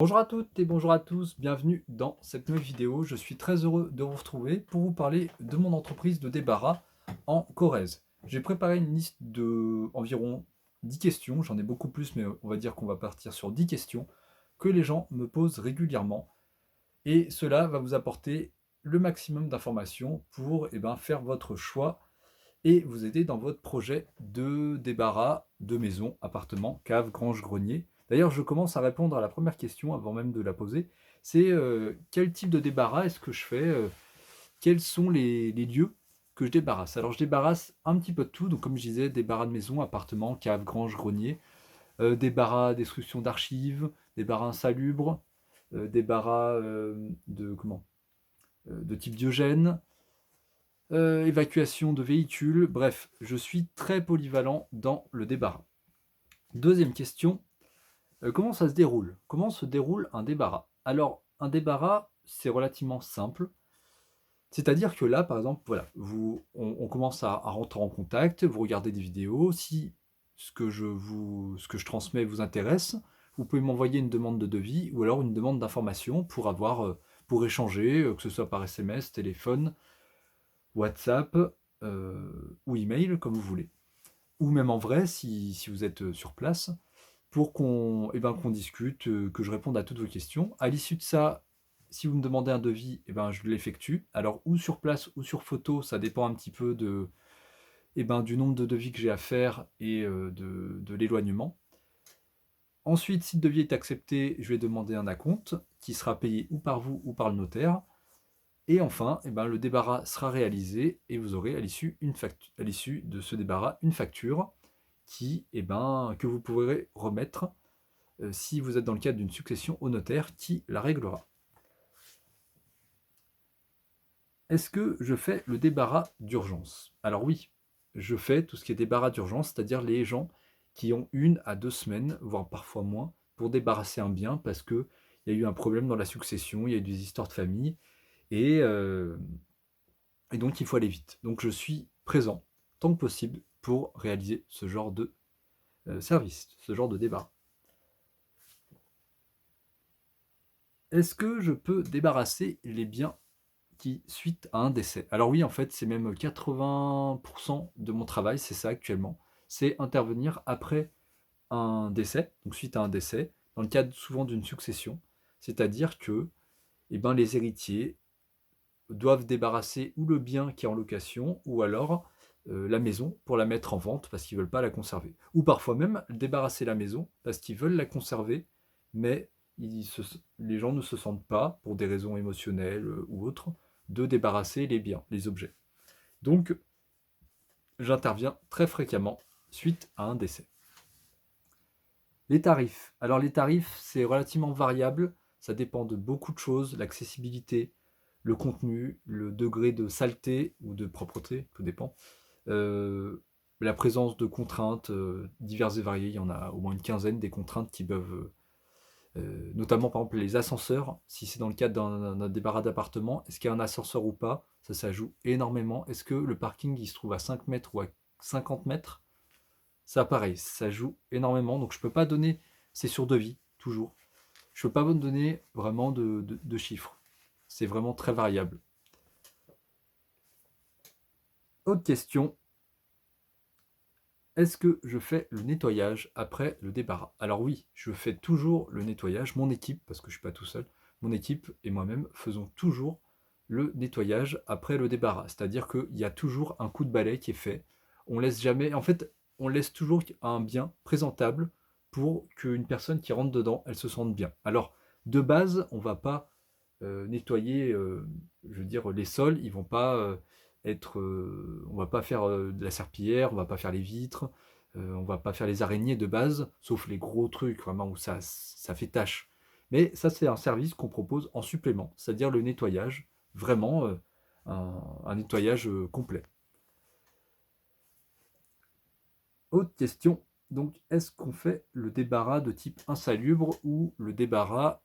Bonjour à toutes et bonjour à tous, bienvenue dans cette nouvelle vidéo. Je suis très heureux de vous retrouver pour vous parler de mon entreprise de débarras en Corrèze. J'ai préparé une liste de environ 10 questions, j'en ai beaucoup plus mais on va dire qu'on va partir sur 10 questions que les gens me posent régulièrement et cela va vous apporter le maximum d'informations pour faire votre choix et vous aider dans votre projet de débarras de maison, appartement, cave, grange, grenier. D'ailleurs, je commence à répondre à la première question avant même de la poser. C'est quel type de débarras est-ce que je fais quels sont les lieux que je débarrasse? Alors, je débarrasse un petit peu de tout. Donc, comme je disais, débarras de maison, appartement, cave, grange, grenier, débarras destruction d'archives, débarras insalubres, débarras de type Diogène, évacuation de véhicules, bref, je suis très polyvalent dans le débarras. Deuxième question, comment ça se déroule? Comment se déroule un débarras? Alors, un débarras, c'est relativement simple. C'est-à-dire que là, par exemple, voilà, on commence à rentrer en contact, vous regardez des vidéos, si ce que je transmets vous intéresse, vous pouvez m'envoyer une demande de devis ou alors une demande d'information pour échanger, que ce soit par SMS, téléphone, WhatsApp ou email, comme vous voulez. Ou même en vrai, si vous êtes sur place, pour qu'on discute, que je réponde à toutes vos questions. À l'issue de ça, si vous me demandez un devis, je l'effectue. Alors, ou sur place ou sur photo, ça dépend un petit peu du nombre de devis que j'ai à faire et de l'éloignement. Ensuite, si le devis est accepté, je vais demander un acompte qui sera payé ou par vous ou par le notaire. Et enfin, le débarras sera réalisé et vous aurez à l'issue de ce débarras une facture que vous pourrez remettre si vous êtes dans le cadre d'une succession au notaire qui la réglera. Est-ce que je fais le débarras d'urgence? Alors oui, je fais tout ce qui est débarras d'urgence, c'est-à-dire les gens qui ont 1 à 2 semaines, voire parfois moins, pour débarrasser un bien parce qu'il y a eu un problème dans la succession, il y a eu des histoires de famille, et, euh, et donc il faut aller vite. Donc je suis présent tant que possible pour réaliser ce genre de service, ce genre de débarras. Est-ce que je peux débarrasser les biens qui suite à un décès? Alors oui, en fait, c'est même 80% de mon travail, c'est ça actuellement. C'est intervenir après un décès, donc suite à un décès, dans le cadre souvent d'une succession. C'est-à-dire que les héritiers doivent débarrasser ou le bien qui est en location, ou alors la maison pour la mettre en vente parce qu'ils ne veulent pas la conserver. Ou parfois même débarrasser la maison parce qu'ils veulent la conserver, mais les gens ne se sentent pas, pour des raisons émotionnelles ou autres, de débarrasser les biens, les objets. Donc, j'interviens très fréquemment suite à un décès. Les tarifs. Alors les tarifs, c'est relativement variable, ça dépend de beaucoup de choses, l'accessibilité, le contenu, le degré de saleté ou de propreté, tout dépend. Euh, la présence de contraintes diverses et variées, il y en a au moins une quinzaine des contraintes qui peuvent, notamment par exemple les ascenseurs, si c'est dans le cadre d'un débarras d'appartement, est-ce qu'il y a un ascenseur ou pas? Ça joue énormément. Est-ce que le parking il se trouve à 5 mètres ou à 50 mètres? Ça pareil, ça joue énormément, donc je peux pas donner, c'est sur devis, toujours. Je peux pas vous donner vraiment de chiffres. C'est vraiment très variable. Autre question, est-ce que je fais le nettoyage après le débarras? Alors oui, je fais toujours le nettoyage. Mon équipe, parce que je ne suis pas tout seul, mon équipe et moi-même faisons toujours le nettoyage après le débarras. C'est-à-dire qu'il y a toujours un coup de balai qui est fait. On laisse jamais, en fait, on laisse toujours un bien présentable pour qu'une personne qui rentre dedans, elle se sente bien. Alors, de base, on ne va pas nettoyer, je veux dire, les sols, ils vont pas on va pas faire de la serpillière, on va pas faire les vitres, on va pas faire les araignées de base, sauf les gros trucs vraiment où ça fait tâche. Mais ça, c'est un service qu'on propose en supplément, c'est-à-dire le nettoyage, vraiment un nettoyage complet. Autre question, donc est-ce qu'on fait le débarras de type insalubre ou le débarras,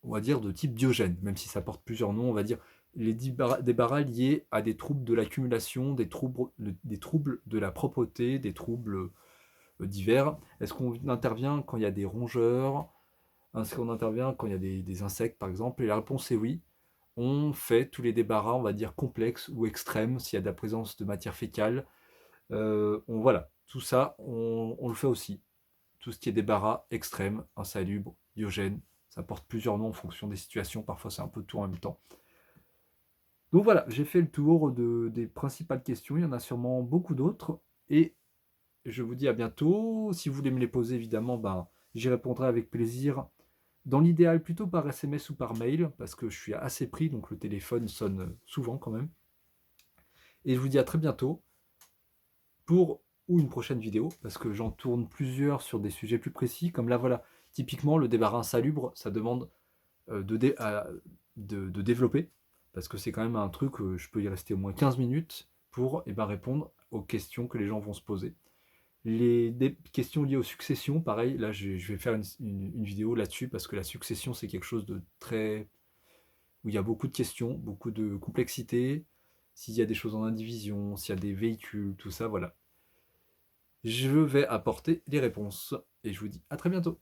on va dire, de type Diogène, même si ça porte plusieurs noms, on va dire les débarras liés à des troubles de l'accumulation, des troubles de la propreté, des troubles divers. Est-ce qu'on intervient quand il y a des rongeurs, Est-ce qu'on intervient quand il y a des insectes, par exemple? Et la réponse est oui. On fait tous les débarras, on va dire complexes ou extrêmes, s'il y a de la présence de matière fécale. Voilà, tout ça, on le fait aussi. Tout ce qui est débarras extrême, insalubre, biogène, ça porte plusieurs noms en fonction des situations, parfois c'est un peu tout en même temps. Donc voilà, j'ai fait le tour des principales questions, il y en a sûrement beaucoup d'autres, et je vous dis à bientôt. Si vous voulez me les poser, évidemment, ben, j'y répondrai avec plaisir. Dans l'idéal, plutôt par SMS ou par mail, parce que je suis assez pris, donc le téléphone sonne souvent quand même. Et je vous dis à très bientôt pour ou une prochaine vidéo, parce que j'en tourne plusieurs sur des sujets plus précis, comme là voilà, typiquement le débarras insalubre, ça demande de développer, parce que c'est quand même un truc, je peux y rester au moins 15 minutes pour répondre aux questions que les gens vont se poser. Des questions liées aux successions, pareil, là je vais faire une vidéo là-dessus, parce que la succession c'est quelque chose de très... où il y a beaucoup de questions, beaucoup de complexité, s'il y a des choses en indivision, s'il y a des véhicules, tout ça, voilà. Je vais apporter les réponses, et je vous dis à très bientôt.